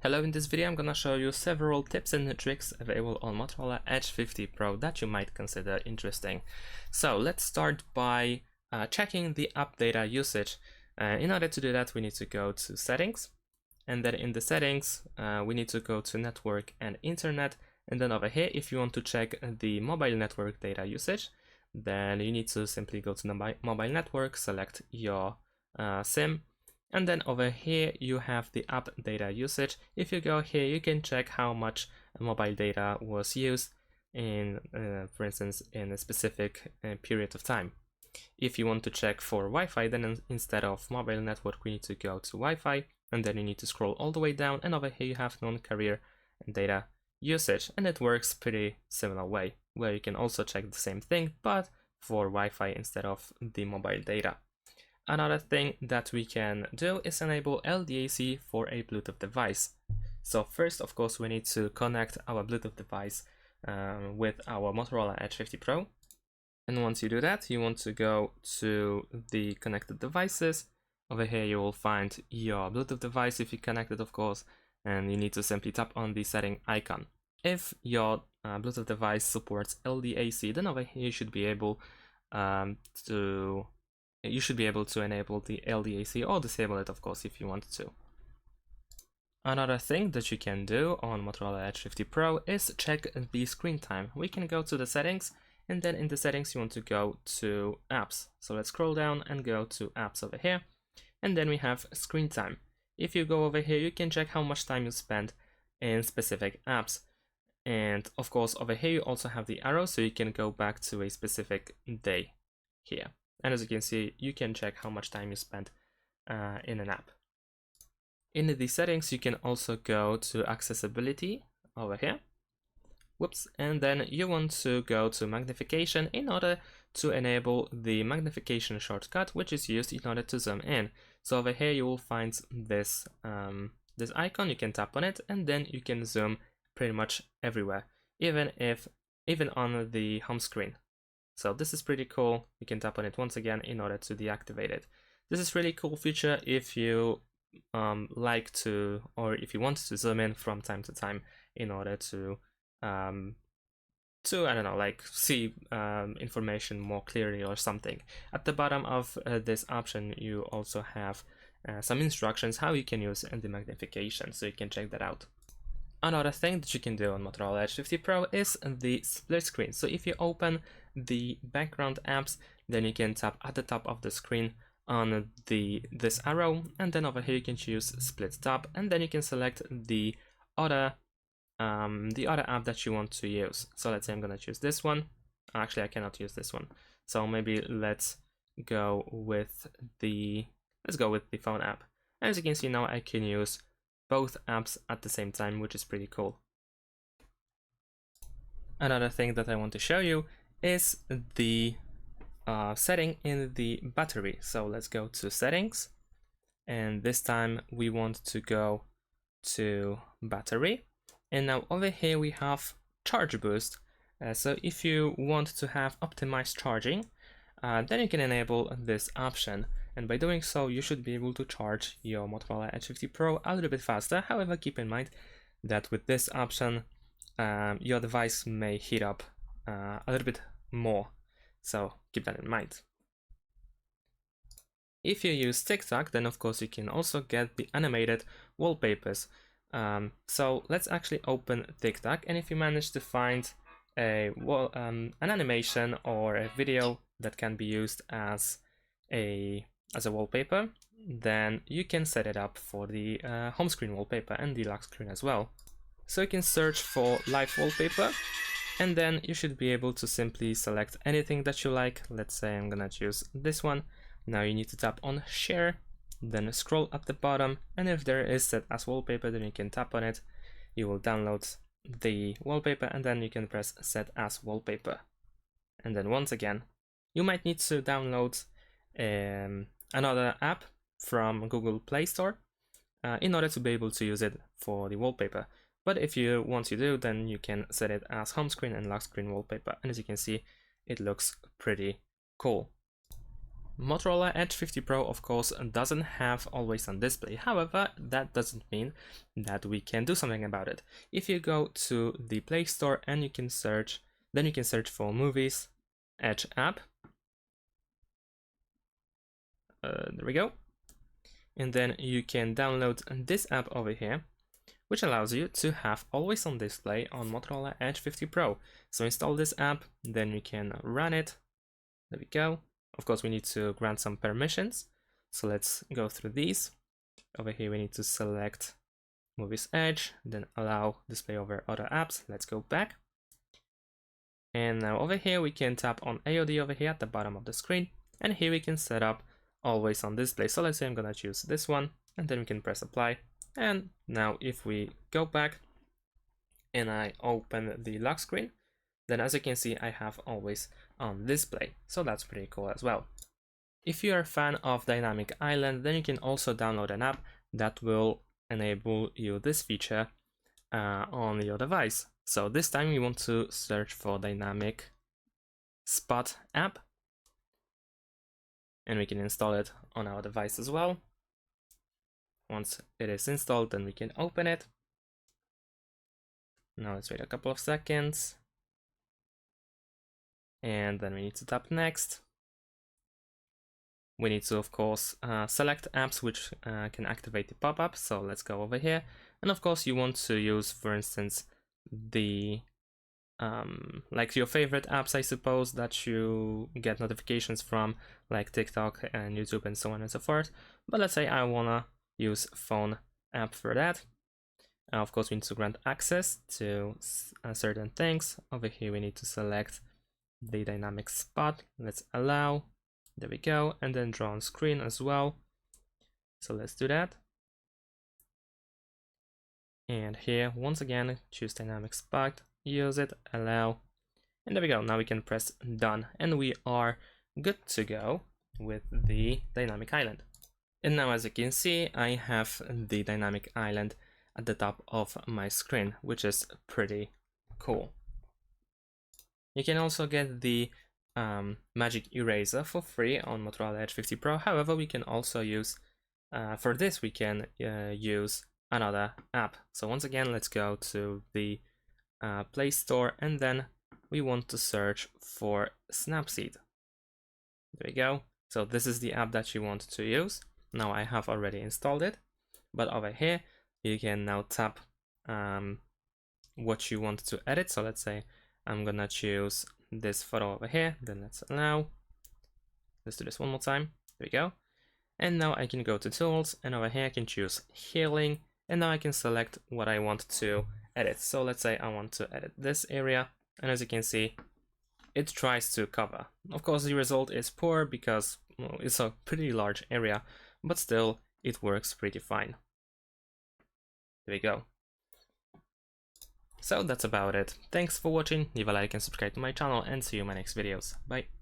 Hello, in this video I'm gonna show you several tips and tricks available on Motorola Edge 50 Pro that you might consider interesting. So let's start by checking the app data usage. In order to do that, we need to go to settings, and then in the settings we need to go to network and internet, and then over here if you want to check the mobile network data usage, then you need to simply go to the mobile network, select your SIM, and then over here you have the app data usage. If you go here, you can check how much mobile data was used in, for instance, in a specific period of time. If you want to check for Wi-Fi, then instead of mobile network, we need to go to Wi-Fi, and then you need to scroll all the way down, and over here you have non-carrier data usage, and it works pretty similar way, where you can also check the same thing, but for Wi-Fi instead of the mobile data. Another thing that we can do is enable LDAC for a Bluetooth device. So first, of course, we need to connect our Bluetooth device with our Motorola Edge 50 Pro. And once you do that, you want to go to the connected devices. Over here, you will find your Bluetooth device if you connect it, of course, and you need to simply tap on the setting icon. If your Bluetooth device supports LDAC, then over here you should be able to enable the LDAC or disable it, of course, if you want to. Another thing that you can do on Motorola Edge 50 Pro is check the screen time. We can go to the settings, and then in the settings you want to go to apps. So let's scroll down and go to apps over here, and then we have screen time. If you go over here, you can check how much time you spend in specific apps. And of course, over here you also have the arrow, so you can go back to a specific day here. And as you can see, you can check how much time you spent in an app. In the settings, you can also go to accessibility over here. Whoops, and then you want to go to magnification in order to enable the magnification shortcut, which is used in order to zoom in. So over here you will find this this icon. You can tap on it, and then you can zoom pretty much everywhere, even on the home screen. So this is pretty cool. You can tap on it once again in order to deactivate it. This is really cool feature if you like to, or if you want to zoom in from time to time in order to I don't know, like see information more clearly or something. At the bottom of this option, you also have some instructions how you can use the magnification, so you can check that out. Another thing that you can do on Motorola Edge 50 Pro is the split screen. So if you open the background apps, then you can tap at the top of the screen on this arrow, and then over here you can choose split top, and then you can select the other app that you want to use. So let's say I'm gonna choose this one. Actually, I cannot use this one. So maybe let's go with the phone app. As you can see now, I can use both apps at the same time, which is pretty cool. Another thing that I want to show you is the setting in the battery. So let's go to settings, and this time we want to go to battery, and now over here we have charge boost. So if you want to have optimized charging, then you can enable this option, and by doing so you should be able to charge your Motorola Edge 50 Pro a little bit faster. However, keep in mind that with this option your device may heat up a little bit more, so keep that in mind. If you use TikTok, then of course you can also get the animated wallpapers. So let's actually open TikTok, and if you manage to find an animation or a video that can be used as a wallpaper, then you can set it up for the home screen wallpaper and the lock screen as well. So you can search for live wallpaper, and then you should be able to simply select anything that you like. Let's say I'm gonna choose this one. Now you need to tap on share, then scroll at the bottom, and if there is set as wallpaper, then you can tap on it. You will download the wallpaper, and then you can press set as wallpaper. And then once again, you might need to download another app from Google Play Store in order to be able to use it for the wallpaper. But if you want to do, then you can set it as home screen and lock screen wallpaper, and as you can see, it looks pretty cool. Motorola Edge 50 Pro, of course, doesn't have always on display. However, that doesn't mean that we can do something about it. If you go to the Play Store and you can search, then you can search for Movies Edge app. There we go. And then you can download this app over here, which allows you to have always on display on Motorola Edge 50 Pro. So install this app, then you can run it. There we go. Of course, we need to grant some permissions. So let's go through these. Over here, we need to select Movies Edge, then allow display over other apps. Let's go back. And now over here, we can tap on AOD over here at the bottom of the screen. And here we can set up always on display. So let's say I'm gonna choose this one, and then we can press apply. And now if we go back and I open the lock screen, then as you can see, I have always on display. So that's pretty cool as well. If you are a fan of Dynamic Island, then you can also download an app that will enable you this feature on your device. So this time we want to search for Dynamic Spot app, and we can install it on our device as well. Once it is installed, then we can open it. Now let's wait a couple of seconds. And then we need to tap next. We need to, of course, select apps which can activate the pop-up. So let's go over here. And of course, you want to use, for instance, the like your favorite apps, I suppose, that you get notifications from, like TikTok and YouTube and so on and so forth. But let's say I wanna use phone app for that. Of course, we need to grant access to certain things. Over here, we need to select the dynamic spot. Let's allow. There we go. And then draw on screen as well. So let's do that. And here, once again, choose dynamic spot, use it, allow. And there we go. Now we can press done. And we are good to go with the dynamic island. And now, as you can see, I have the dynamic island at the top of my screen, which is pretty cool. You can also get the magic eraser for free on Motorola Edge 50 Pro. However, we can also use, for this, we can use another app. So once again, let's go to the Play Store, and then we want to search for Snapseed. There we go. So this is the app that you want to use. Now I have already installed it, but over here, you can now tap what you want to edit. So let's say I'm gonna choose this photo over here, then let's allow. Let's do this one more time. There we go. And now I can go to tools, and over here I can choose healing, and now I can select what I want to edit. So let's say I want to edit this area, and as you can see, it tries to cover. Of course, the result is poor because it's a pretty large area, but still it works pretty fine. There we go. So that's about it. Thanks for watching, leave a like and subscribe to my channel, and see you in my next videos. Bye.